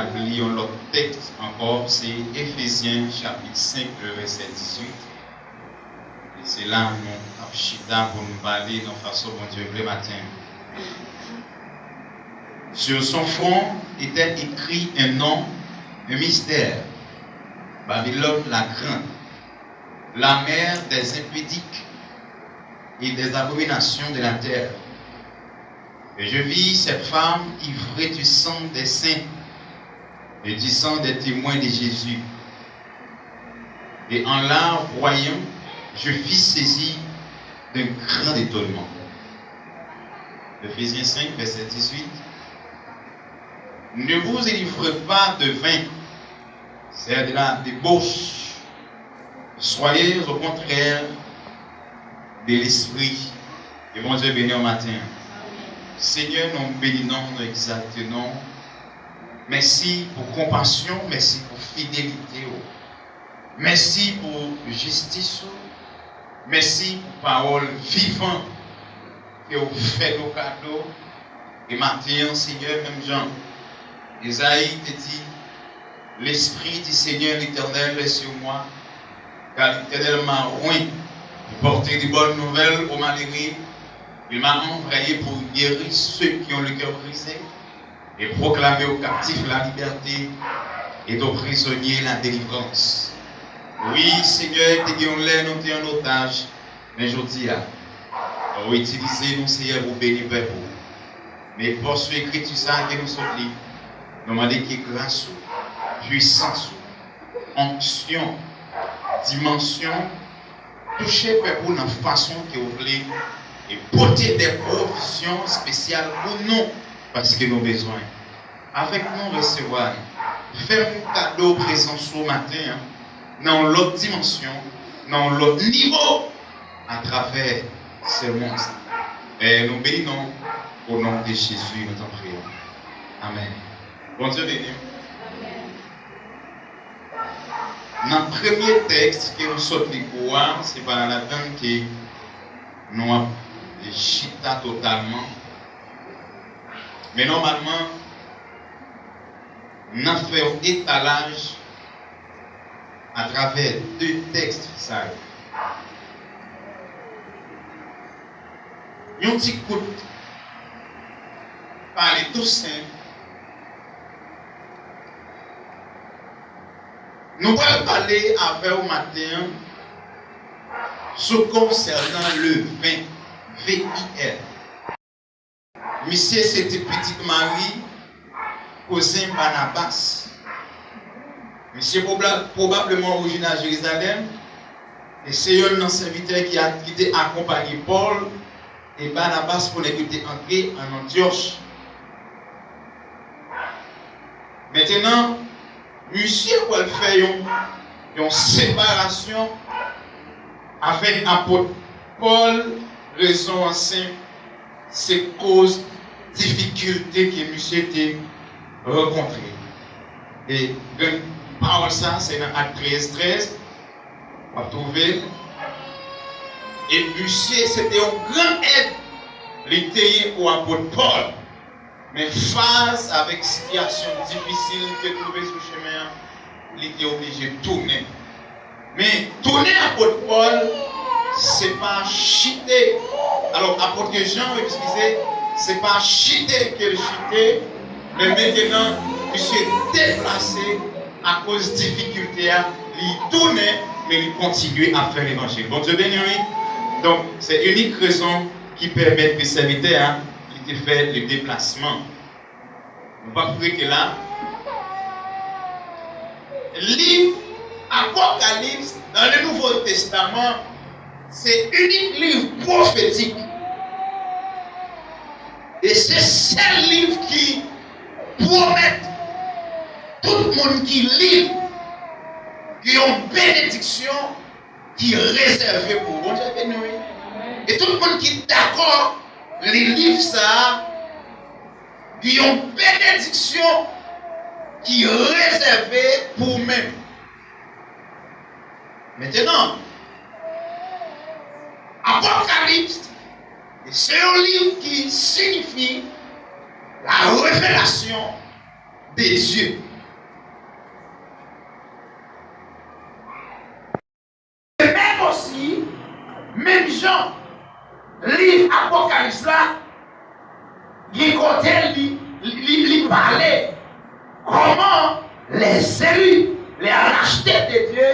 nous lisons l'autre texte encore, c'est Éphésiens chapitre 5, le verset 18. Et c'est là où nous avons chita pour nous parler de façon dont Dieu le matin. Sur son front était écrit un nom, un mystère. Babylone la grande, la mère des impudiques et des abominations de la terre. Et je vis cette femme ivrée du sang des saints et du sang des témoins de Jésus. Et en la voyant, je fus saisi d'un grand étonnement. Éphésiens 5, verset 18. Ne vous enivrez pas de vin, c'est de la débauche. Soyez au contraire de l'esprit. Et bon Dieu béni au matin. Seigneur, nous bénissons, nous exaltons. Merci pour compassion, merci pour fidélité. Merci pour justice. Merci pour parole vivante que vous faites nos cadeaux. Et matin, Seigneur, même Jean, Isaïe te dit, l'Esprit du Seigneur l'Éternel est sur moi, car l'Éternel m'a oint pour porter des bonnes nouvelles aux malheureux. Il m'a envoyé pour guérir ceux qui ont le cœur brisé et proclamer aux captifs la liberté et aux prisonniers la délivrance. Oui, Seigneur, tu nous l'air en otage, mais je dis, on va utiliser nous, Seigneur, pour bénir pour vous. Mais pour ce écriture ça que nous sommes libres, nous demandons qu'il y ait grâce, puissance, onction, dimension, toucher pour la façon que vous voulez et porter des provisions spéciales pour nous, parce que nous avons besoin. Avec nous, recevoir, faire un cadeau présent ce matin, dans l'autre dimension, dans l'autre niveau, à travers ce monde. Et nous bénissons au nom de Jésus, nous t'en prions. Amen. Bon Dieu béni. Dans le premier texte que nous sommes voir, c'est par la peine que nous avons chita totalement. Mais normalement, nous avons fait un étalage à travers deux textes. Ça. Un petit coup de parler tout simple. Nous allons parler avec au matin concernant le vin, V-I-R. Monsieur, c'était Petite Marie, cousin Barnabas. Monsieur probablement originaire de Jérusalem. Et c'est un serviteur qui a accompagné Paul et Barnabas pour les entrer en Antioche. Maintenant, monsieur va faire une séparation avec l'apôtre Paul, raison en simple, c'est cause difficulté que monsieur a rencontré. Et parole ça, c'est dans Acte 13, on va trouver. Et monsieur, c'était une grande aide, l'étayer pour l'apôtre Paul. Mais face avec une situation difficile que trouver sur le chemin, il était obligé de tourner. Mais tourner l'apôtre Paul, ce n'est pas chiter. Alors, apôtre Jean, excusez, ce n'est pas chiter qu'il chitait, mais maintenant, il s'est déplacé à cause de difficultés. Il tournait, mais il continuait à faire l'évangile. Bon Dieu béni, oui. Donc, c'est l'unique raison qui permet que les serviteurs de faire le déplacement. On va prouver que là, livre Apocalypse dans le Nouveau Testament, c'est unique livre prophétique. Et c'est ce livre qui promet tout le monde qui lit, qui ont une bénédiction qui est réservée pour vous. Et tout le monde qui est d'accord, les livres ça, qui ont une bénédiction qui est réservée pour eux-mêmes. Maintenant, Apocalypse, c'est un livre qui signifie la révélation de Dieu. Et même aussi, même Jean, livre Apocalypse là, il parlait comment les élus, les rachetés de Dieu,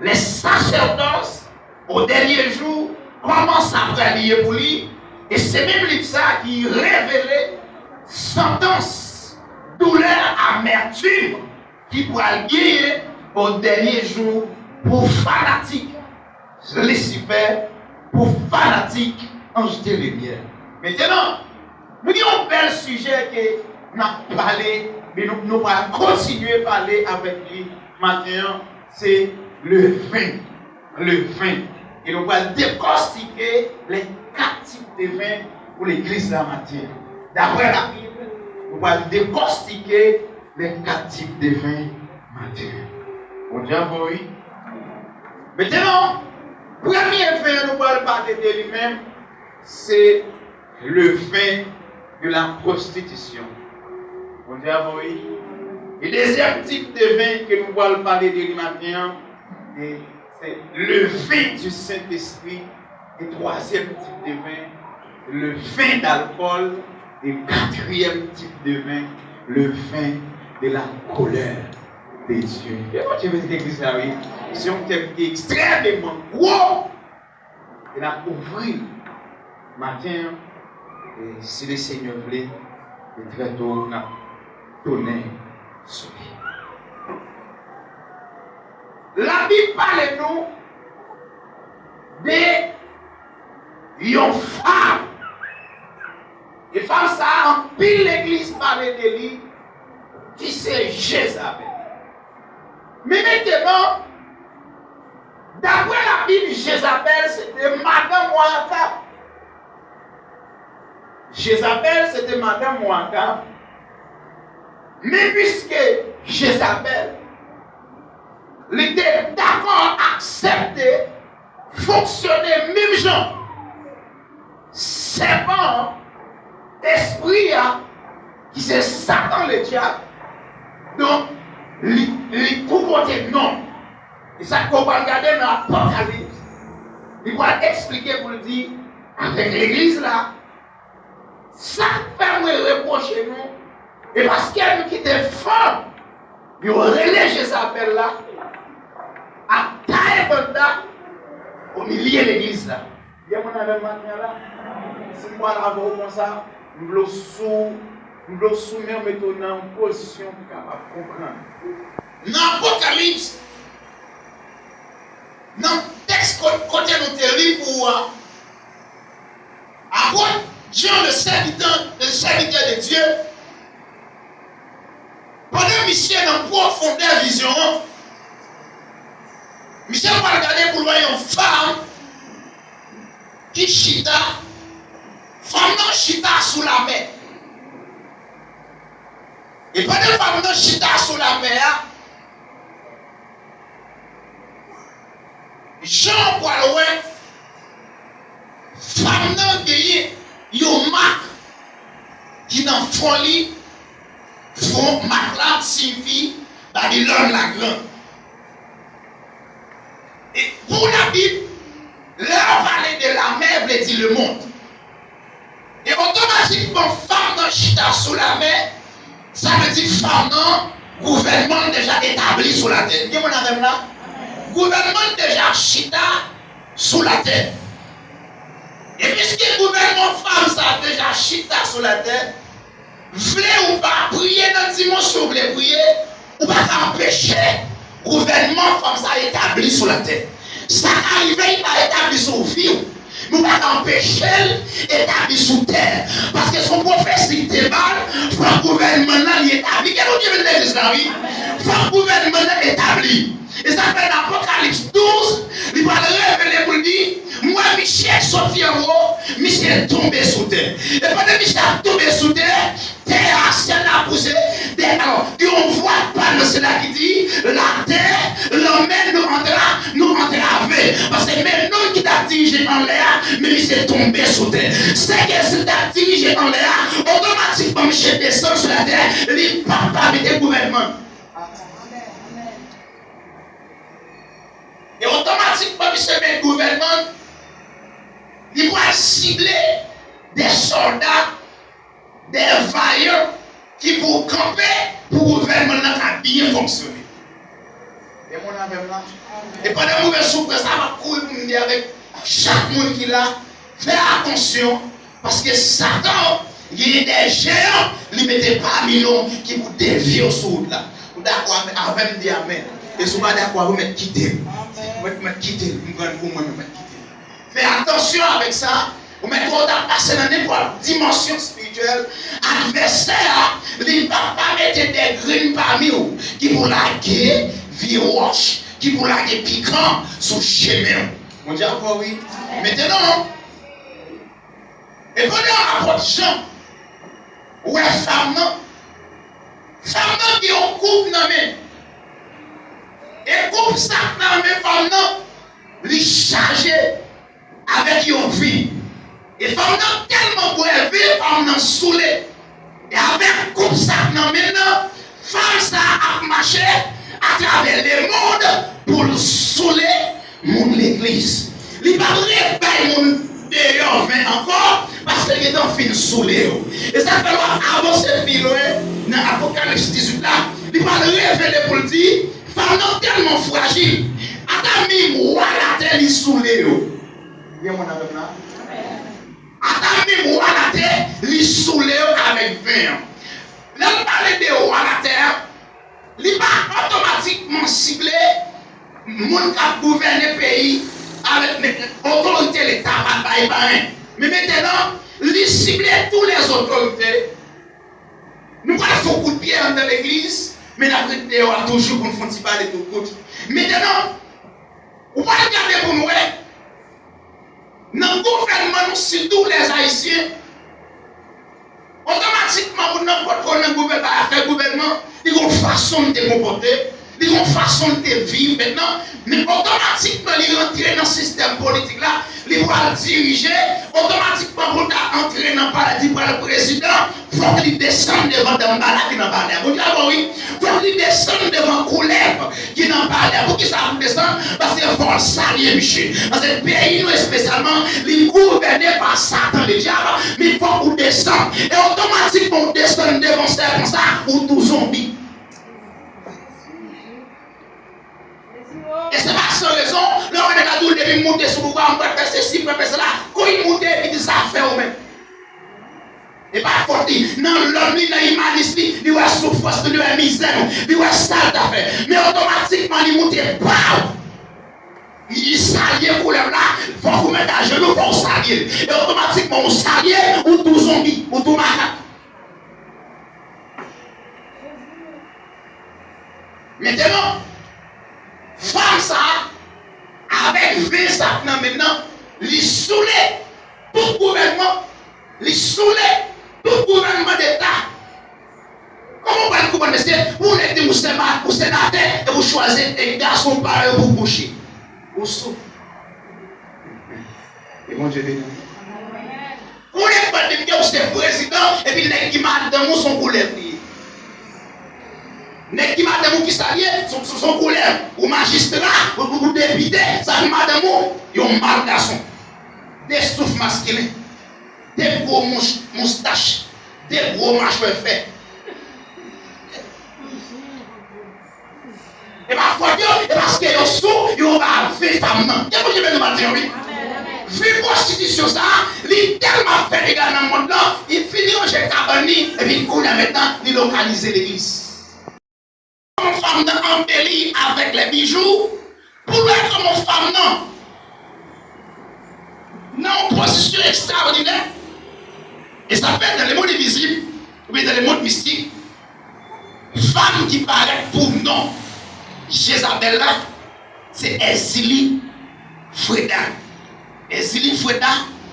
les sacerdoces, au dernier jour, comment ça va lier pour lui. Et c'est même livre ça qui révélait sentence, douleur, amertume qui pourra lier au dernier jour pour fanatiques, Lucifer, pour fanatiques, ange de lumière. Maintenant, nous avons un bel sujet que nous avons parlé, mais nous allons continuer à parler avec lui maintenant, c'est le vin. Le vin. Et nous allons décortiquer les 4 types de vin pour l'église la matin. D'après la Bible, nous allons décortiquer les 4 types de vin matin. On dit oui. Maintenant, premier vin, nous allons parler de lui-même, c'est le vin de la prostitution. On dit oui. Et deuxième type de vin que nous allons parler de lui matin, c'est le vin du Saint-Esprit. Et troisième type de vin, le vin d'alcool. Et quatrième type de vin, le vin de la colère de Dieu. Et moi, je vais dire que c'est un thème qui est extrêmement gros. Et a ouvert matin, et si le Seigneur voulait, et très tôt, on a tourné sur lui. La Bible parle nous de une femme. Et femme ça, en pile l'église parle de lui, qui c'est Jézabel. Mais maintenant, d'après la Bible, Jézabel, c'était Madame Ouaka. Jézabel, c'était Madame Ouaka. Mais puisque Jézabel, il était d'accord à accepter, fonctionner même gens. C'est bon, esprit qui c'est Satan le diable. Donc, il tout côté non. Et ça qu'on va regarder dans l'Apocalypse, il va expliquer pour le dire, avec l'église là, ça fait nous reprocher nous. Et parce qu'elle qui était femme, il relève Jézabel là, à Taïbanda, au milieu de l'église là. Il y a mon avec maintenant là, si moi là, comme ça, nous voulons soumettre maintenant en position pour capable de comprendre. Dans l'Apocalypse, dans le texte côté nous te pour apôtre Jean le serviteur de Dieu, pendant Michel dans profondeur vision, Michel va regarder pour voir une femme qui chita, femme non chita sous la mer. Et pendant que femme non chita sous la mer, Jean Poilouin, femme non gagné, yon marque qui dans folie, font marque là signifie Babylone la grande. Et pour la Bible, la vallée de la mer veut dire le monde. Et automatiquement, femme dans chita sous la mer, ça veut dire femme dans gouvernement déjà établi sous la terre. Vous voyez mon là? Gouvernement déjà chita sous la terre. Et puisque le gouvernement femme ça déjà chita sous la terre, voulez ou pas prier dans la dimension, voulez prier, ou pas empêcher le gouvernement femme ça établi sous la terre. Ça arrive, il va établir sous vie. Nous ne pouvons pas empêcher l'établir sous terre. Parce que son prophétie était mal, il faut un gouvernement établi. Qu'est-ce que vous dire de oui? Il faut un gouvernement établi. Et ça fait dans l'Apocalypse 12, il va le révéler pour dire, moi Michel sorti en haut, Michel est tombé sous terre. Et pendant que Michel est tombé sous terre, terre a poussé. Alors, on voit pas le cela qui dit, la terre, l'homme nous entraver. Parce que même nous qui t'a dit, dirigé en l'air, mais il s'est tombé sous terre. C'est que s'il t'a dirigé en l'air, automatiquement, je descends sur la terre, il ne peut pas avec le gouvernement. Et automatiquement, il se met le gouvernement, il va cibler des soldats, des vaillants qui vont camper pour le gouvernement bien fonctionner. Et mon ami là. Et pendant que vous souffrez, ça va courir pour me dire avec chaque monde qui l'a. Fais attention, parce que Satan, il y a des géants, il ne mettait pas millions qui vous dévient sur route là. Vous d'accord avec me dire amen. Et si vous n'êtes pas d'accord, vous mettez quitter. Vous mettez quitter. Fais attention avec ça. Vous mettez trop tard passer dans n'importe quelle dimension spirituelle. Adversaire, il ne va pas mettre des graines parmi vous qui vous laguer, vie roche, qui vous laguer piquant sur le chemin. On dit encore oui. Maintenant, et quand on apporte Jean, ou est femme qui ont coupe dans main. Et coupe ça dans main femme lui chargé avec une vie. Et femme tellement pour elle vivre, femme saoulée. Et avec coupe ça dans main, femme ça a marché à travers le monde pour saouler l'église. Il va réveiller mon dehors encore parce qu'il est en fin saoulé. Et ça fait avancer dans l'Apocalypse 18 là. Il va révéler pour le dire, femme tellement fragile. Attends, moi la terre est saoulé. Bien mon ami là. Attends, moi la terre est saoulé avec vin. Là, on parle de roi la terre. Il va automatiquement cibler les gens qui gouvernent le pays avec l'autorité de l'État. Mais maintenant, il cible toutes les autorités. Nous avons beaucoup de pierres dans l'église, mais la vérité est toujours qu'on ne fait pas de tout côté. Maintenant, vous pouvez regarder pour nous. Dans le gouvernement, surtout les Haïtiens, automatiquement, vous n'avez pas de gouvernement, ils ont une façon de se comporter, ils ont une façon de vivre maintenant, mais automatiquement, ils rentrent dans le système politique là, ils vont diriger, automatiquement, pour entrer dans le paradis pour le président, il faut qu'ils descendent devant Dambala qui n'en parle. Vous dites, ah oui, il faut qu'ils descendent devant Kouleb qui n'en parle. Pour qui ça vous descend? Parce qu'il faut saluer Michel. Parce que le pays, nous spécialement, il est gouverné par Satan, le diable, mais il faut qu'on descende. Et automatiquement, on descend devant ça comme ça, ou tout zombie. Et c'est pas sans raison, là on est à tout le monde monter sur le pouvoir, on peut faire ceci, on peut faire cela. Quand il monte, il dit ça fait au même. Et pas fort, non, l'homme, il a humaniste, il a souffrance, il a misère, il a sale d'affaires. Mais automatiquement, il monte, il s'allie pour les là, il faut vous mettre à genoux pour s'allier. Et automatiquement, on s'allie, ou tout zombie, ou tout macaque. Maintenant, femme ça, avec 20 sacs maintenant, les saoulé tout gouvernement, les saoulé tout gouvernement d'État. Comment on va le gouvernement d'État? Vous êtes des sénateurs et vous choisissez un garçon pareil pour boucher. Vous saoulez. Et bon Dieu béni. Vous n'êtes pas dit que vous êtes président et puis les qui madame sont couleurs. Les qui madame qui s'allient sont couleurs. Ou magistrat, ou député, ça fait madame, ils ont mal garçon. Des souffles masculins, des gros moustaches, des gros machins faits. Et ma foi, parce qu'ils sont sous, ils ont fait femme. Et vous avez dit, oui. Vu la constitution, ça, il est tellement fait les gars dans le monde là, il finit en chez Cabani, et puis il connaît maintenant, il localise l'église. Comme femme embellie avec les bijoux, pour être comme femme, non, position extraordinaire. Et ça fait dans le monde invisible, ou bien dans le monde mystique, femme qui paraît pour non. Jézabel là, c'est Ezili Freda. Ezili Freda,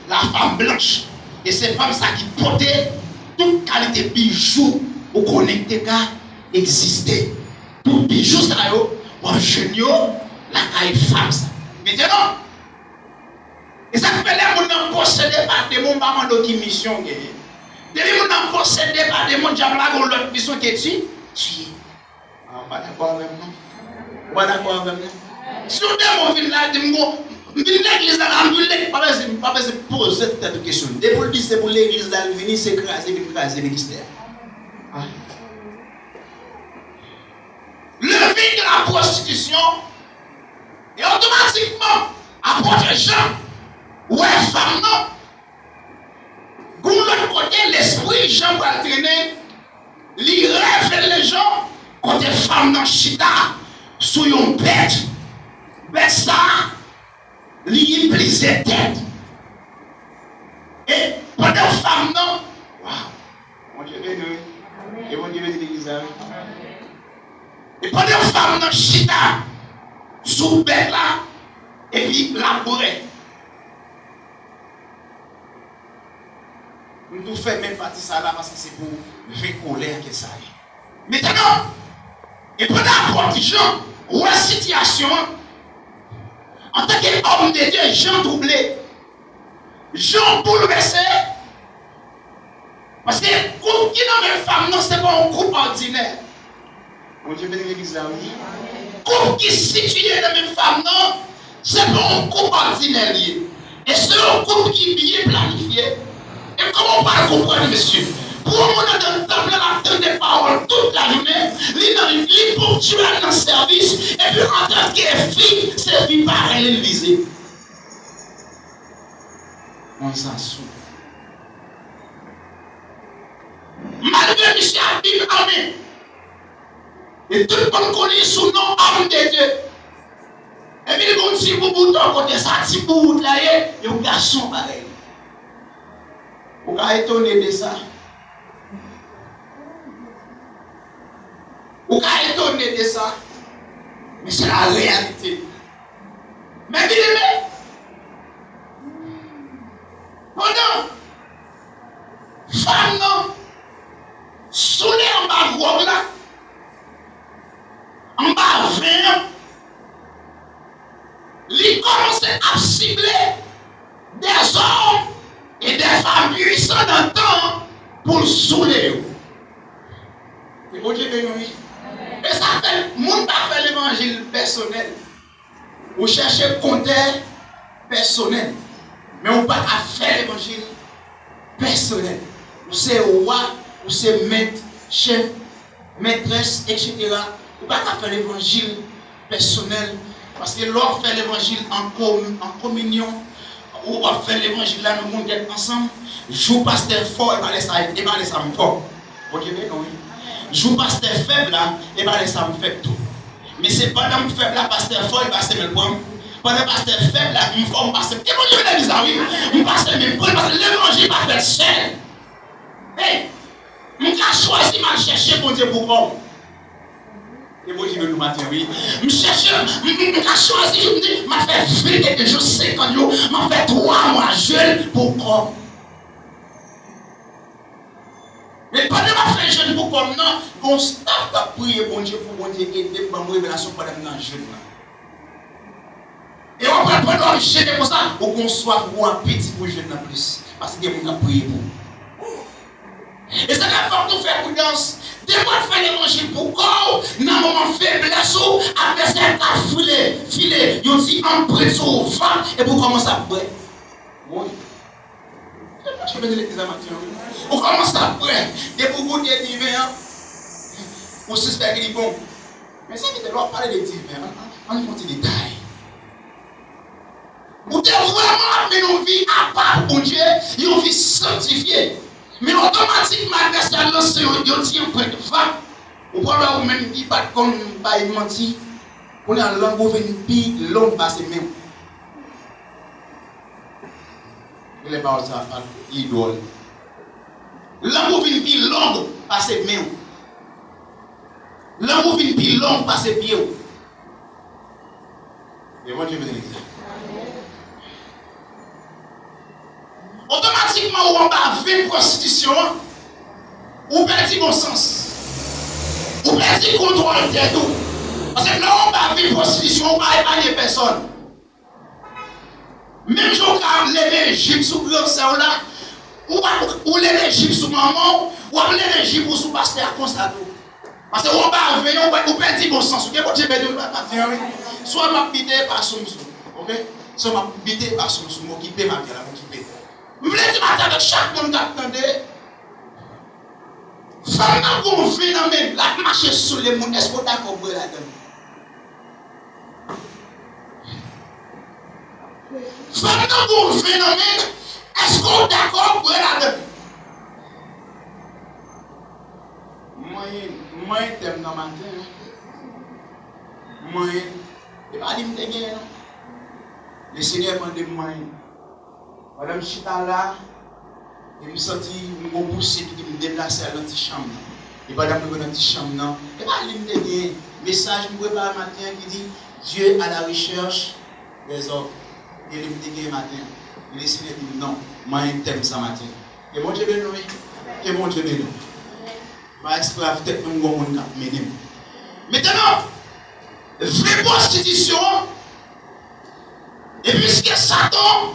la femme blanche. Et c'est femme ça qui portait toute qualité bijoux ou connecté qu'à exister. Tout bijou ça yo, bon génial, la caille femme ça. Maintenant, Et ça fait les gens possédés par des gens, pas de qui mission. Des gens possédés par des gens, j'aimerais qu'on l'autre mission qui est tué. Ah, pas d'accord avec nous. Pas d'accord avec nous. Si on est mon là, l'église là, pas besoin de poser cette question. Et pour dire c'est pour l'église là, venir s'écraser l'église là. Le vide de la prostitution et automatiquement apporte gens ou un femme non. De l'autre côté, l'esprit Jean va traîner, il révèle les gens quand des femmes dans chita sous une bête. Bête ça, il plise tête. Et pendant femme non, waouh, mon Dieu béni, et mon Dieu béni l'église. Et pendant femme dans chita sous bête là, et puis labourer. Nous ne faisons même pas ça là parce que c'est pour faire colère que ça est. Maintenant, et pendant la porte-Jean, ou la situation, en tant qu'homme de Dieu, Jean troublé, Jean bouleversé, parce que le groupe qui n'a même femme, non, ce n'est pas un groupe ordinaire. Mon Dieu béni l'église là, oui. Groupe qui est situé dans la même femme, non, ce n'est pas un groupe ordinaire. Et c'est un groupe qui est bien planifié. Et comment on va comprendre, monsieur? Pour on a dans le temple, la donne des paroles toute la journée, il ponctuel dans le service, et puis en tant que fille, c'est vie par elle élisée. On s'en souvient. Malgré monsieur a Bible armé, et tout le monde connaît son nom, homme de Dieu. Et puis il dit, pour bouton, côté ça, petit bout là, il y a un garçon pareil. Vous êtes étonné de ça. Vous êtes étonné de ça. Mais c'est la réalité. Mais bien aimé, pendant femme non, soulé en bas robe là, en bas vin, il commence à cibler des hommes et des femmes puissantes dans le temps pour saouler. Et bon Dieu béni. Et ça fait, le monde pas fait l'évangile personnel. Vous cherchez le compteur personnel. Mais on pas faire l'évangile personnel. Vous c'est roi, vous c'est maître, chef, maîtresse, etc. Vous pas faire l'évangile personnel. Parce que l'on fait l'évangile en communion. Ou on va faire l'évangile là, nous monde être ensemble. Joue pasteur fort et pas laisser ça fort. Ok, oui. Joue pasteur faible là et pas laisser ça faible tout. Mais c'est pas dans le faible là, pasteur fort et pasteur le point. Pendant pasteur faible là, il faut passer. Et mon Dieu, les amis, il passe même point parce que l'évangile pas fait seul. Hey, on a choisi de chercher pour Dieu pourquoi. Et moi, je veux nous matin, oui. Je cherche, je choisi, je me dis, je fait 20 jours, 50 jours, je fait 3 mois jeune pour quoi? Mais pendant que je fais jeune pour comme non, on stop à prier pour Dieu, aider pour ma révélation pendant que je jeune. Et on va pas jeûner pour ça, pour qu'on soit pour un petit pour jeûner plus. Parce que Dieu a prié pour. Et ça va faire tout faire prudence. Des fois, faire l'évangile pour corps, dans un moment faiblesse, après ça, filer, ils ont dit emprunté sur le vent, et pour commencer à brûler. Oui. Je vais dire l'église à matin. On commence à brûler. Des pour vous dire divin, pour suspecter qu'il est bon. Mais ça, qui te doit parler de divin, on y fait des détails. Vous devez vraiment amener nos vies à part pour Dieu, une vie sanctifiée. Mais automatiquement, l'adversaire lance un petit point de femme. Ou pas ou même dit pas comme pas menti. On a langue venir puis l'homme passe même. Il est pas ça idole. Langue venir puis l'homme passe même. Langue venir puis l'homme passe bien. Et moi je vais dire. Automatiquement, on va faire prostitution, ou perdre bon sens, ou perdre le contrôle de tout. Parce que là, on va faire prostitution, on va épargner personne. Même si on a l'énergie sous le grand là, ou l'énergie sous maman, ou l'énergie pour sous pasteur constat. Parce que on va venir, on peut dire bon sens. Ok, Dieu veut soit m'a bité par son sou, ok, soit m'a bité par son sou, m'occuper ma vie là, m'occuper. Vous voulez dire matin avec chaque monde qui attendait. Femme n'a pas vu dans même la marche sur les mondes. Est-ce qu'on d'accord pour la donne? Femme n'a pas vu dans même. Est-ce qu'on d'accord pour la donne? Moi, t'aime dans ma tête. Moi, et pas dit me gagner non. Le Seigneur m'a demandé moi. Madame Chita là, il me sentit me pousser puis me déplacer à l'antichambre. Et pas dans l'antichambre non. Et pas dit me gagner. Message me prépare matin qui dit Dieu à la recherche des hommes. Et il me dit matin. Le Seigneur dit non, moi je t'aime ça matin. Et mon Dieu béni. Et mon Dieu béni. Ma esclave tête même mon cap mené. Maintenant, vraie prostitution. Et puisque Satan,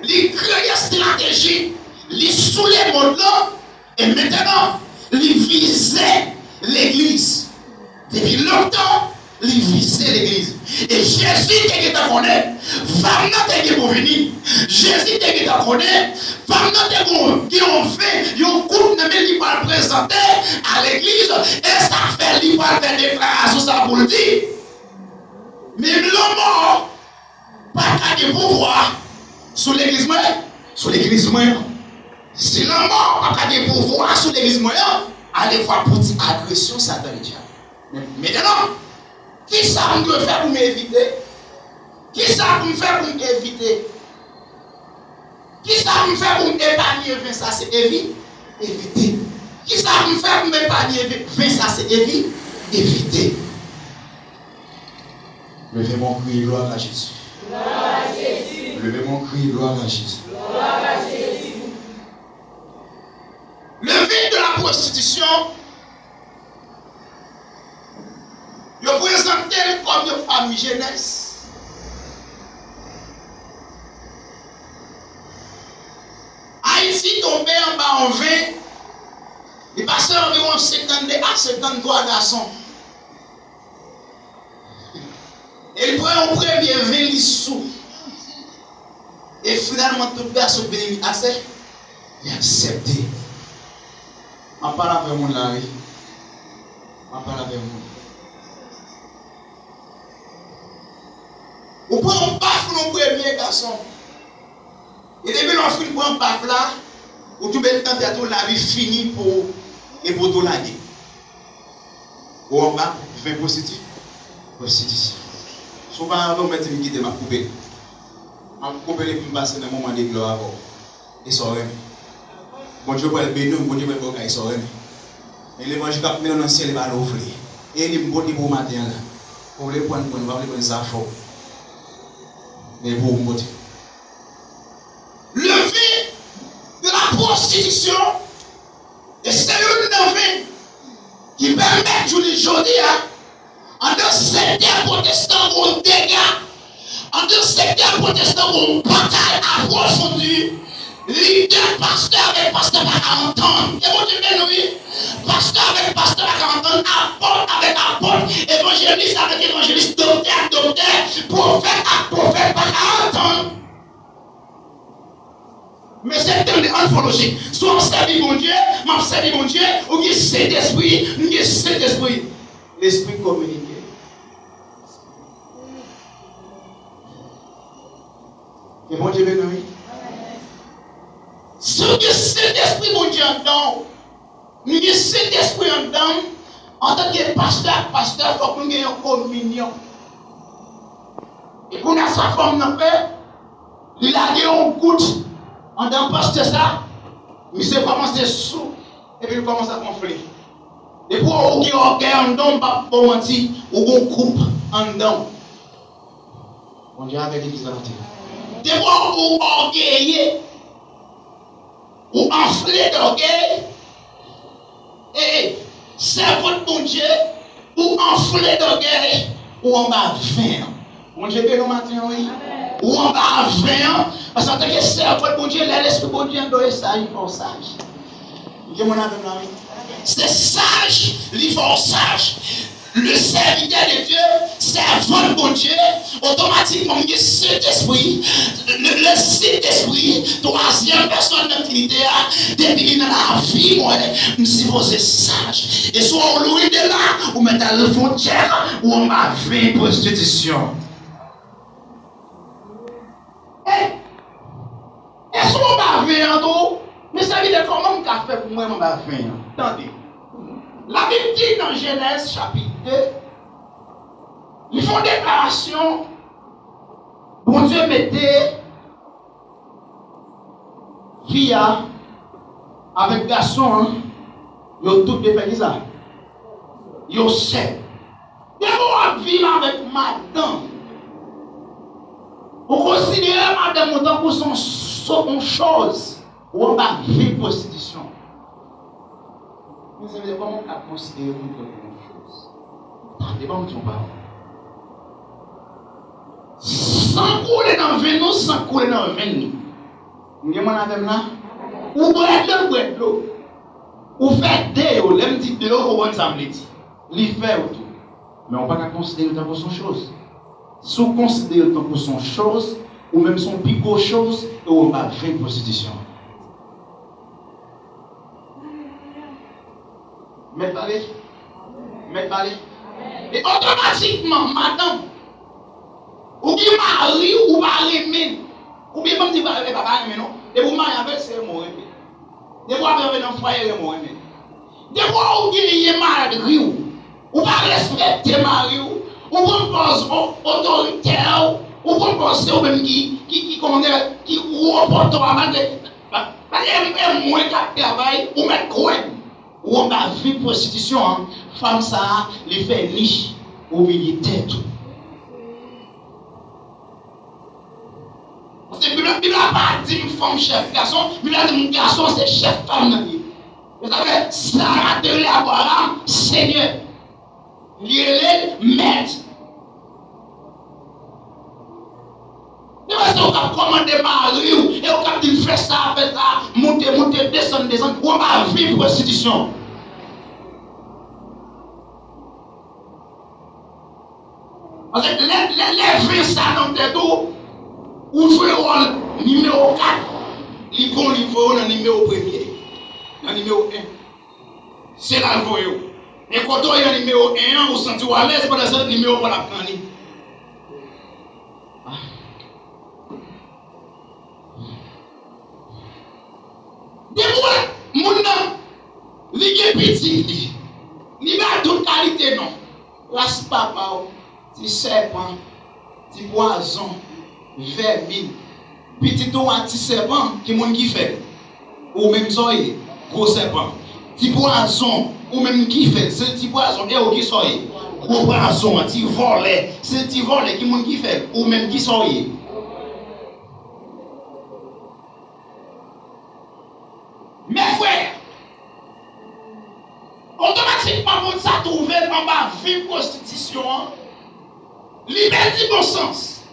il crée une stratégie, il soulève le monde là, et maintenant, il visait l'église. Depuis longtemps, il visait l'église. Et Jésus qui t'a connu, femme qui pour venir. Jésus qui t'a connu, femme qui ont fait, ils ont coupé, mais ils vont présenter à l'église, et ça fait, ils vont faire des déclarations ça pour le dire. Mais l'homme, pas de pouvoir sur l'église moyenne. Sur l'église moyenne. Si l'homme n'a pas de pouvoir sur l'église moyenne, allez voir pour dire agression, ça dans le diable. Maintenant, qui ça on doit faire pour m'éviter? Qui ça pour me faire pour m'éviter? Qui ça pour me faire pour m'épargner? Ça c'est éviter. Qui ça pour me faire pour m'épargner? Ça c'est éviter. Levez mon cri, gloire à Jésus. Gloire à Jésus. Levez mon cri, gloire à Jésus. Gloire à Jésus. Le vide de la prostitution, il présente comme une famille jeunesse. Haïti tombé en bas en 20, il passait environ 52 à 53 garçons. Et il prend un premier 20 sous. Et finalement, tout le garçon béni assez, il a accepté. On parle avec mon là, oui. On parle avec moi. On prend un baf pour le premier garçon. Et depuis l'enfant prend un baf là, ou tout le temps de la vie finie pour tout l'année. Ou en bas, je fais prostitution. Souvent, on met une guide ma poubelle. Ma poubelle est plus passée dans le moment de gloire. Et ça aurait. Bon Dieu va le bénir, bon Dieu va le bénir, il s'aurait. Et l'évangile qui met dans le ciel, il va l'ouvrir. Et il me dit pour matin là. Pour les points, on va les prendre ça fort. Mais pour vous montrer. Le vin de la prostitution est sérieux d'un vin qui permet de aujourd'hui, en deux secteurs protestants ont dégâts, en deux secteurs protestants ont bataille approfondie. Leader, pasteur avec pasteur à entendre. Et mon Dieu, oui. Pasteur avec pasteur à entendre. Apôtre avec apôtre. Évangéliste avec évangéliste. Docteur, prophète à prophète à entendre. Mais c'est une anthologie. Soit on servit mon Dieu, on servit mon Dieu, ou bien c'est d'esprit, ou bien c'est d'esprit. L'esprit communiqué. Et mon Dieu, oui. Si vous avez cet esprit, mon Dieu, en dedans, nous avons cet esprit en dedans, en tant que pasteur, il faut que nous ayons une communion. Et pour nous, sa femme n'a fait, il a dit on goûte, en dedans, pasteur ça, il s'est commencé sous, et puis il commence à gonfler. Et pour vous qui ont en dedans, pas mentir, ou on coupe en dedans. Mon Dieu, avec l'église de la terre. Des fois, vous orgueillez. Ou enflé d'orgueil, et c'est votre bon Dieu, ou enflé d'orgueil, ou en bas faim. Mon Dieu, béni au matin, oui. ou en bas 20 ans, parce qu'en tant que cerveau de bon Dieu, l'esprit de bon Dieu doit être sage, il faut sage. C'est sage, il faut sage. Le serviteur de Dieu, servant de bon Dieu, automatiquement, il y a Saint-Esprit, le Saint-Esprit, troisième personne de la Trinité, depuis dans la vie, moi, je suis supposé sage. Et soit on loue de là, ou mettre à la frontière, ou on m'a fait prostitution. Et soit on m'a fait en tout, mais ça veut dire comment on a fait pour moi, on m'a fait. Attendez. La Bible dit dans Genèse chapitre 2, ils font déclaration, bon Dieu mettait fille avec garçon, ils ont tout fait ça. Ils ont sept. Ils vont vivre avec madame. Vous considérez madame autant pour son chose, ou on va vivre prostitution. Vous savez comment on a considéré une chose. Attendez, bon, on parle. Sans couler dans le vin, sans couler dans le vin. Vous voyez mon madame là? Ou boire de l'eau. Ou faire des eaux, l'aime dit de l'eau, ou on s'en dit. L'y fait autour. Mais on ne va pas considérer autant pour son chose. Si on considère autant pour son chose, ou même son picot chose, et on va faire une prostitution. Mais parlez. Et automatiquement, madame, ou bien mari, ou pas aimer, ou bien même si vous avez papa aimer, non, et vous mariez avec, c'est mon aimer. De vous avez un foyer, c'est mon aimer. De vous, vous avez mari, ou pas respecter mari, ou propose autoritaire, ou propose ou même qui comment dire, qui reporte à madame, parce que moins qu'à travail, ou mettre quoi. Ou on a vu prostitution, hein? Femme ça, les fait niche, ou il tête. Parce que il n'a pas dit une femme chef garçon, il a dit un garçon c'est chef femme. Vous savez, Sarah de Abraham, Seigneur, il est maître. Et parce qu'on a commandé Marie, et on a dit faire ça, faire ça, monter, descendre, on va vivre prostitution. Parce que les vins ça dans tes dos, ou jouer le numéro 4, ils vont dans le numéro 1er, dans le numéro 1. C'est là le voyou. Et quand on est dans le numéro 1, vous sentez à l'aise pour le numéro pour la prendre. Des fois, mon nom, il est petit, il n'a pas toute qualité, non. Race papa, petit serpent, petit poison, vermine, petit petit serpent, qui est qui fait, ou même soyez, gros serpent, petit poison, ou même qui fait, c'est petit poison, et ou qui soyez, gros poison, petit volet, c'est petit volet qui fait, ou même qui soyez. Mes frères, automatiquement, vous ça trouvé en bas vie prostitution, libère du bon sens.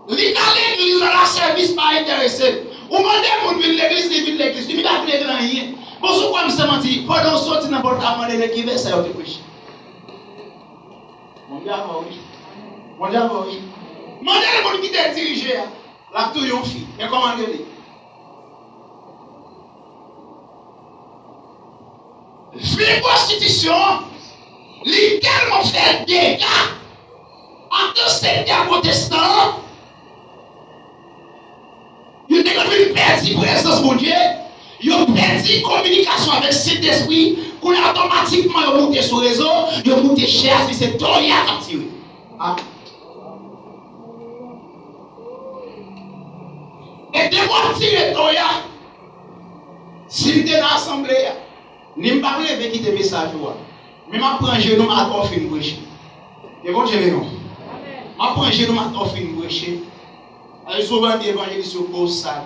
Libère l'église dans la service pas intéressé. Ou demandez mon ville l'église, l'église, il va appeler grand rien. Bon, ce quoi me se mentir, pendant sortir dans votre amende qui veut ça te prêcher. Mon Dieu, oui. Mon Dieu, oui. Demandez le monde qui t'a dirigé, la tout yon fille. Et comment dire? La prostitution, il tellement fait des dégâts en tant que secteur protestant. Il a perdu la présence de Dieu, il a perdu la communication avec cet esprit, qu'on a automatiquement monté sur le réseau, il a monté cher, c'est Toya qui a tiré. Et de moi tirer Toya, s'il était dans l'assemblée, ne me parle avec qui te message, mais je prends un genou, je t'offre une brèche. Et bon, je vais non. Je prends un genou, je t'offre une brèche. Alors, souvent, l'évangéliste se pose ça.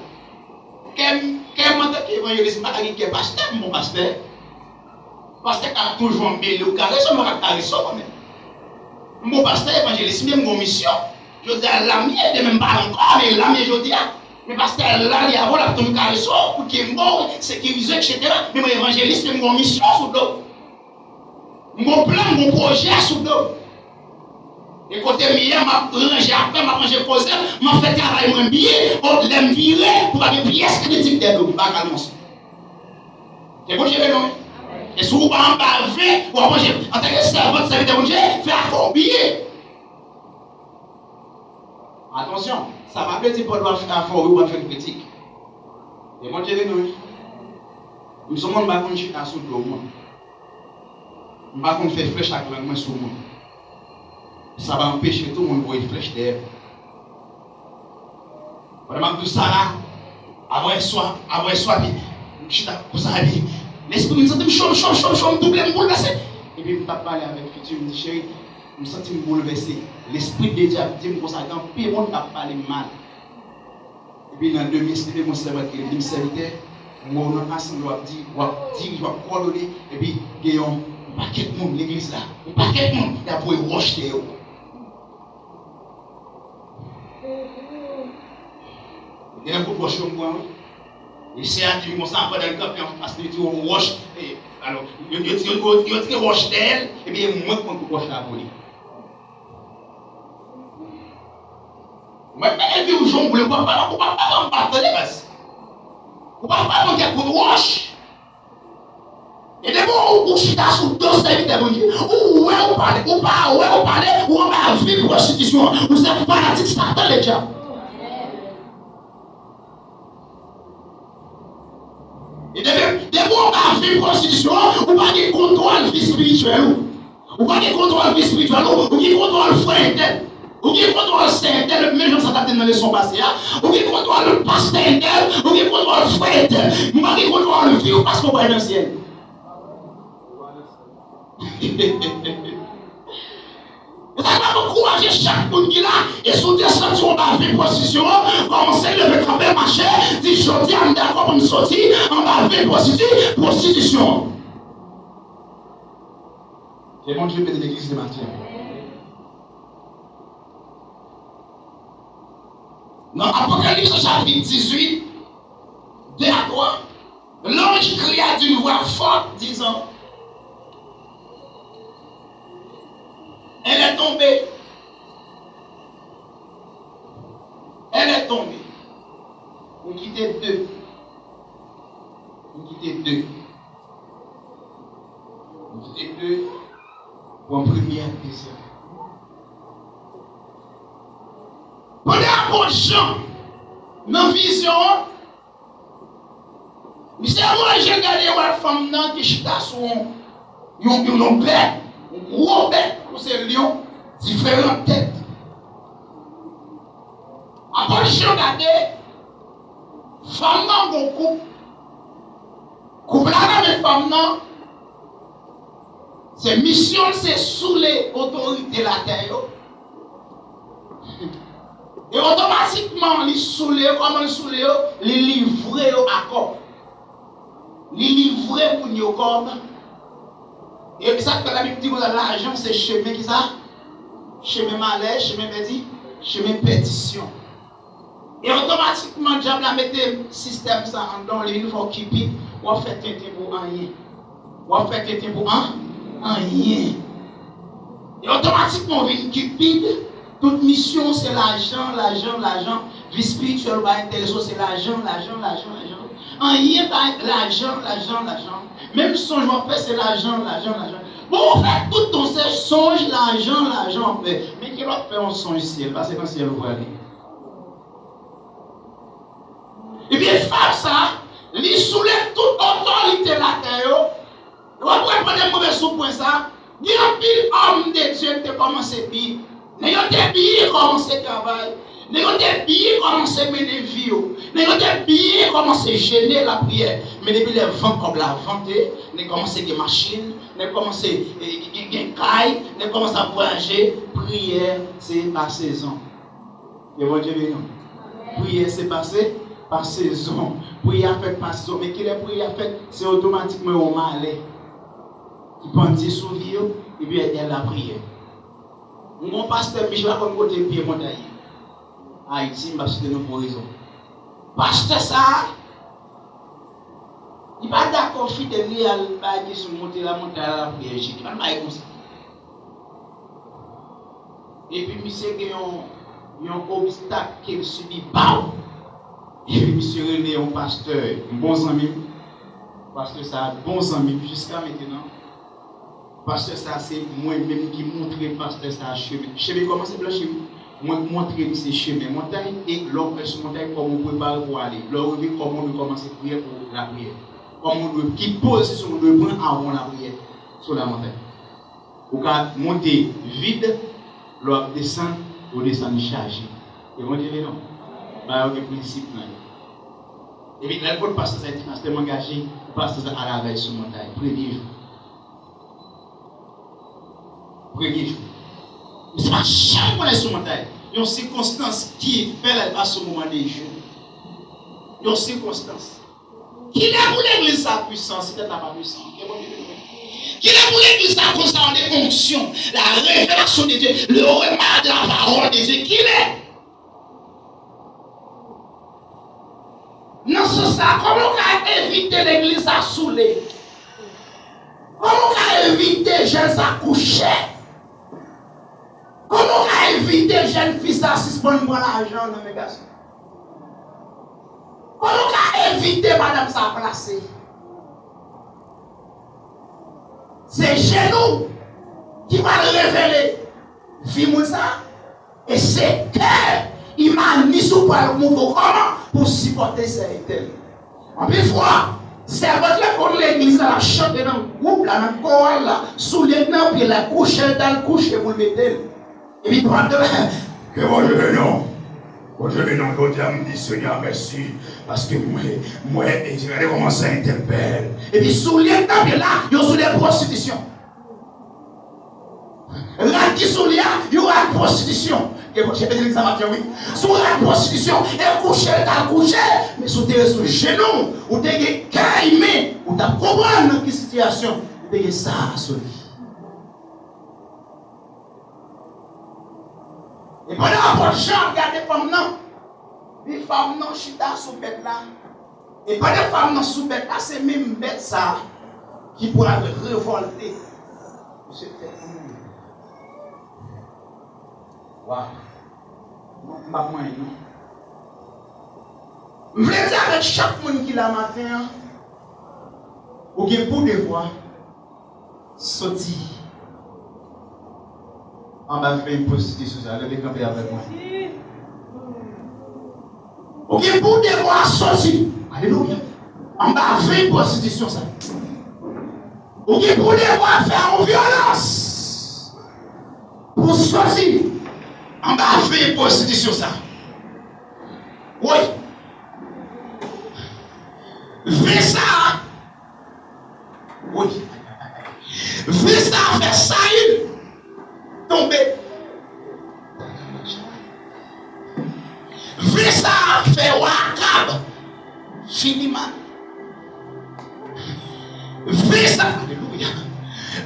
Quel mandat l'évangéliste m'a dit que pasteur, mon pasteur? Pasteur qui a toujours embellé au carré, ça m'a carré ça quand même. Mon pasteur évangéliste, même mon mission. Je dis à l'ami, de même pas encore, mais l'ami, je dis, mais parce que là, il y a un ton carreau pour qu'il est mort, sécurisé, etc. Mais mon évangéliste, j'ai une mission sous l'eau. Mon plan, mon projet sous l'eau. Et côté mien, m'a rangé après, m'a rangé causé, m'a fait travail moins bien, l'aime virer pour avoir des pièces critiques de l'eau. Pas calmement. C'est bon, je vais non. Et si vous pas en bas, ou en tant que servant, serviteur de Dieu, faites à oublier. Attention, ça m'a dit pour doit faire fort ou faire une critique. Et moi, je vais non. Nous sommes en bas contre chita sous le monde. Nous ne pouvons pas faire flèche avec le sur le monde. Ça va empêcher tout le monde de voir une flèche derrière. Vraiment, tout ça là, avoir soif, chita, comme ça, l'esprit me sentit chom, double, me bouleversé. Et puis, je ne parle avec futur, je me dis, chérie, je me sentis bouleversé. L'esprit de Dieu a dit, je me dis, puis le monde n'a pas parlé mal. Et puis, dans 2007, mon serviteur, il dit, serviteur, moi, on a ensemble, on dit, je vais coordonner, et puis, il y a un paquet de monde, l'église là, un paquet de monde, il y a pour rocher. Il y a un coup de rocher, et c'est un qui commence à faire dans le cap, parce qu'il dit, on roche, alors, il y a un roche d'elle, et bien, moi, je peux rocher à la police. Moi, je dis aux gens, vous ne pouvez pas me parler, vous ne pouvez pas me dire qu'on roche. Et de bon, ou chita sous deux serviteurs, ou ouais, on parle, ou pas, ouais, on parle, ou on va vivre prostitution, vous êtes fanatique, Satan, les diables. Et de bon, on va vivre prostitution, ou pas de contrôle vie spirituelle, ou pas de contrôle vie spirituelle, ou qui contrôle frère. Ou qui contrôle saint tel, même si ça t'a dans la leçon passée, ou qui contrôle le pasteur tel, ou qui contrôle frère tel, ou qui contrôle le vieux parce qu'on va dans le ciel. Vous n'avez pas encouragé chaque monde qui est là, et sous des sorties, on va faire prostitution, commencer à lever camper, marcher, dit je dis, on est d'accord pour me sortir, on va faire prostitution. Et mon Dieu, de l'église de Matthieu. Dans Apocalypse chapitre 18, 2 à 3, l'ange cria d'une voix forte disant, elle est tombée. Elle est tombée. Vous quittez deux. Vous quittez deux. Vous quittez deux pour un premier désir. Pendant que Jean, dans la vision, je sais moi, j'ai regardé une femme qui chita sur un bec, un gros bec, pour ces lions, différentes têtes. Après, j'ai regardé, femme dans mon couple. Couple là, mais femme non, c'est mission, c'est sous les autorités de la terre. Et automatiquement, les soulés, comment les soulés, les livrer à corps. Les livrer pour nous corps. Et exactement la Bible dit que l'argent, c'est chemin qui ça? Chemin malais, chemin pédi, chemin pétition. Et automatiquement, le diable a mis le système ça en dans les faut qu'il ou fait tenter pour rien. Ou fait tenter pour rien. Et automatiquement, on vient cupide. Toute mission, c'est l'argent. Vie spirituelle, c'est l'argent. Rien pas l'argent. Même songe, on fait, c'est l'argent. Bon, on fait tout ton songe, l'argent. Mais qui va faire un songe ciel? Parce que quand ciel, vous voyez. Et bien, faire ça, il soulève toute autorité de la terre. Et après, prendre un mauvais sous pour ça. Il y a un pile homme de Dieu qui a commencé pire. N'ayons des billets commencer à travailler. N'ayons des billets commencer à mener vie. N'ayons des billets commencer à gêner la prière. Mais depuis les vents comme la vente, nous commençons à des machines, nous commençons à des cailles, nous commençons à voyager. Prière, c'est par saison. Et votre Dieu béni. Prière, c'est passé par saison. Prière fait par saison. Mais qui est prière fait, c'est automatiquement au malais. Qui pense sur vie et puis elle la prière. Mon pasteur Michel a comme côté pied montagne. Haïti, parce que nous pour raison. Pasteur ça, il n'est pas d'accord fidèle à la sur monter la montagne à la prière. Il ne va pas comme ça. Et puis, monsieur, il y a un obstacle qu'il subit. Bam! Et puis, monsieur René, un pasteur, un bon ami. Pasteur ça, bon ami jusqu'à maintenant. Pasteur ça, c'est moi-même qui montre pasteur ça à chemin. Chemin, comment c'est blanchi? Moi, montrer ces chemins, montagne et l'homme sur montagne, comment on prépare pour aller. L'homme, comment on commence à prier pour la prière. Comment on qui position on doit prendre avant la prière sur la montagne. Pour monter vide, l'homme descend, on descend chargé. Et vous dites non. Il y a un principe. Et puis, là, le pasteur ça dit, pasteur engagé, le pasteur à la veille sur la montagne, premier jour. Premier jour. Mais ce n'est pas jamais qu'on est sur la montagne. Il y a une circonstance qui fait à ce moment des jours. Il y a une circonstance. Qui est pour l'église sa puissance, c'était pas puissant. Qui est pour l'église sa concernant les fonctions, la révélation de Dieu, le remarque de la parole de Dieu. Qui est? Non, c'est ça. Comment on a évité l'église à saouler? Comment on a évité les jeunes à coucher? Comment on a évité les jeunes filles à suspendre l'argent dans mes garçons? Comment on a évité madame ça placer? C'est chez nous qui va révéler. Fimou ça. Et c'est qu'il m'a mis sous le mouvement comment pour supporter ces étels. En plus, fois, c'est votre pour l'église, la chante dans le groupe, là, dans le corps, là, sous les nains, puis la couche, dans le couche, et vous le mettez. Et puis, que moi je vais non. Moi je vais non, je dis Seigneur, merci. Parce que moi, je vais commencer à interpeller. Et puis, sous les nains, puis là, il y a sous les prostitutions. Là, qui sous les il y aura la prostitution. Et vous avez dit ça, oui. Sous la prostitution, et coucher, t'as couché, mais sous tes genoux, ou t'es caïmé, ou t'as compris dans quelle situation, ou t'es ça à celui. Et pendant que les gens regardent les femmes, non, les femmes, non, chita sous bête là. Et pendant que les femmes, non, sous bête là, c'est même bête ça qui pourra révolter. C'est waouh. Non, pas moi, non. Je veux dire avec chaque monde qui l'a matin, ou qui pour des fois, sortir. On va faire une prostitution, ça va camper avec moi. Ou qui pour des fois, sortir. Alléluia. On va faire une prostitution, ça. Ou qui pour des fois, faire une violence. Pour sortir. On va faire une prostitution, ça. Oui. Fais ça. Oui. Fais ça, fais ça, tomber. Fais ça, fais wakab. Finiment. Fais ça. Alléluia.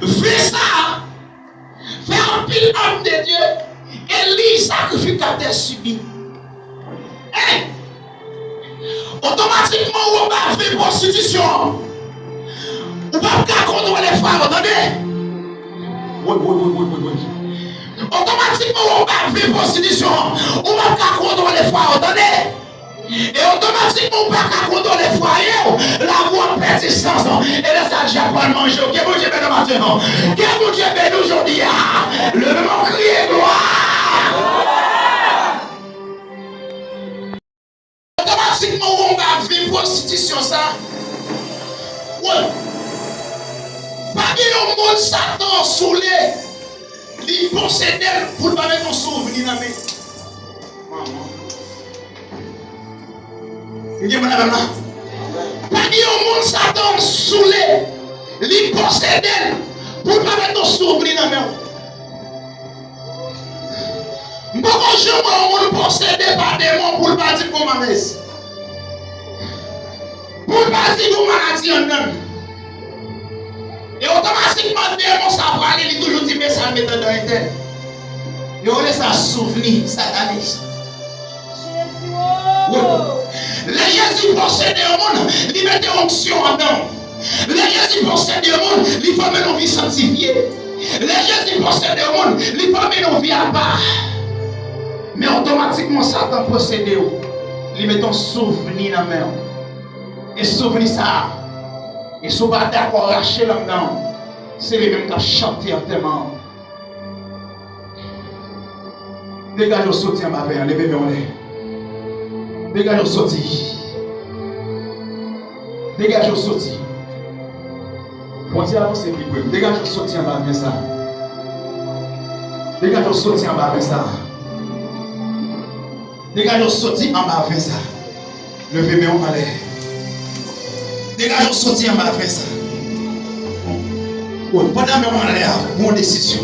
Fais ça. Fais un pile homme de Dieu. Élie sacrificateur subi. Hey! Automatiquement, on va faire prostitution. On va pas contrôler les femmes, attendez? Oui. Automatiquement, on va faire prostitution. On va pas contrôler les femmes, attendez? Et automatiquement, on va pas contrôler les foyers. La voix perd ses sens. Et là, ça, j'ai pas manger. Qu'est-ce que Dieu fait maintenant? Qu'est-ce que Dieu fait aujourd'hui? Le moment crier gloire. Automatiquement, on va vivre prostitution, ça. Oui. Pas de monde Satan saoulé. Il possède pour ne pas mettre ton souvenir dans mes. Maman. Pas de monde Satan saoulé. Il possède pour ne pas mettre ton souvenir dans mes. Pourquoi je me possédé par des mots pour ne pas dire qu'on m'a laissé? Pour ne pas dire qu'on m'a dit en homme. Et automatiquement, démon, ça va aller, il toujours dit, mais ça met dans la tête. Il y aurait ça souvenir, satané. Les Jésus possédait un monde, il mettait onction en dedans. Les Jésus possédait un monde, il formait nos vies sanctifiées. Les Jésus possédait un monde, il formait nos vies à part. Mais automatiquement, Satan possédait, il met un souvenir dans la main. Et souvenir ça. Et si vous n'êtes pas d'accord, lâchez là-dedans. C'est les mêmes qui ont chanté en témoin. Dégage au sorti en bas, levez-moi en l'air. Dégage au sorti. Dégage au sorti. Bon Dieu avance plus près. Dégage au sorti en bas, ça. Dégage au sorti en bas, ça. Dégage au sorti en bas, ça. Levez-moi en l'air. Dégage au sorti en bas, ça. Pendant que on a l'air, bonne décision.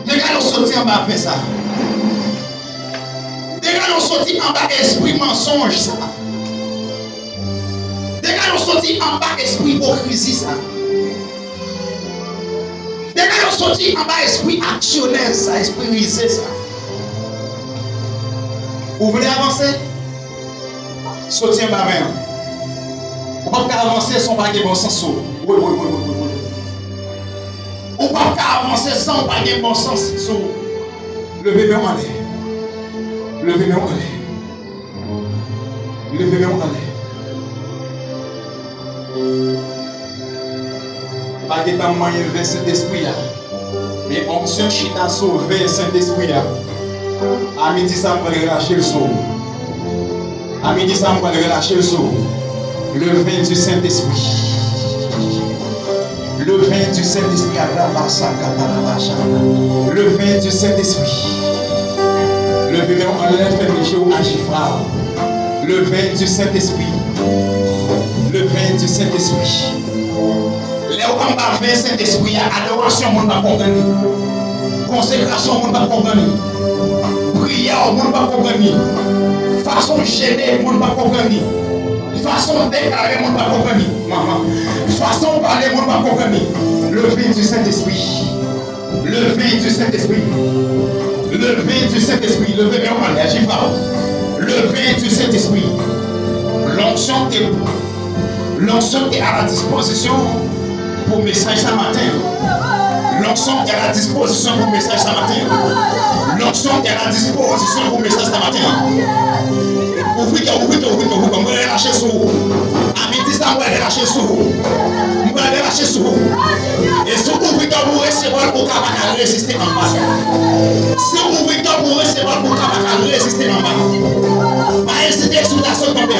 Dégage au sorti en bas, ça. Dégage au sorti en bas, esprit mensonge, ça. Dégage au sorti en bas, esprit hypocrisie, ça. Dégage au sorti en bas, esprit actionnaire, ça, esprit risé, ça. Vous voulez avancer? Sorti en bas, on ne peut pas avancer sans pas de bon sens. Oui. On ne peut pas avancer sans pas de bon sens. Levez-moi en l'air. Levez-moi en l'air. Levez-moi en l'air. Pas de temps moyen de Saint-Esprit. Mais on se chita sauver Saint-Esprit. À midi, ça me va relâcher le saut. À midi, ça me va relâcher le saut. Le vin du Saint-Esprit. Le vin du Saint-Esprit. Le vin du Saint-Esprit. Le vin en l'air fait péché ou agifra. Le vin du Saint-Esprit. Le vin du Saint-Esprit. Les combats vin Saint-Esprit. Adoration, on ne va pas comprendre. Consécration, on ne va pas comprendre. Prière, on ne va pas comprendre. Façon gênée, on ne va pas comprendre. Façon déclarée, on ne va pas comprendre. Façon parler, on ne va pas comprendre. Le vin du Saint-Esprit. Le vin du Saint-Esprit. Le vin du Saint-Esprit. Le vin, on va j'y parle. Le vin du Saint-Esprit. L'onction est à la disposition pour le message ce matin. L'onction est à la disposition pour le message ce matin. L'onction est à la disposition pour le message ce matin. Ouvrez, vous allez lâcher sur vous. À midi, ça va lâcher sur vous. Vous allez lâcher sur vous. Et si vous ouvrez, vous recevrez pour résister en bas. Si vous ouvrez, vous recevrez pour résister en bas. Pas hésiter sur la seconde.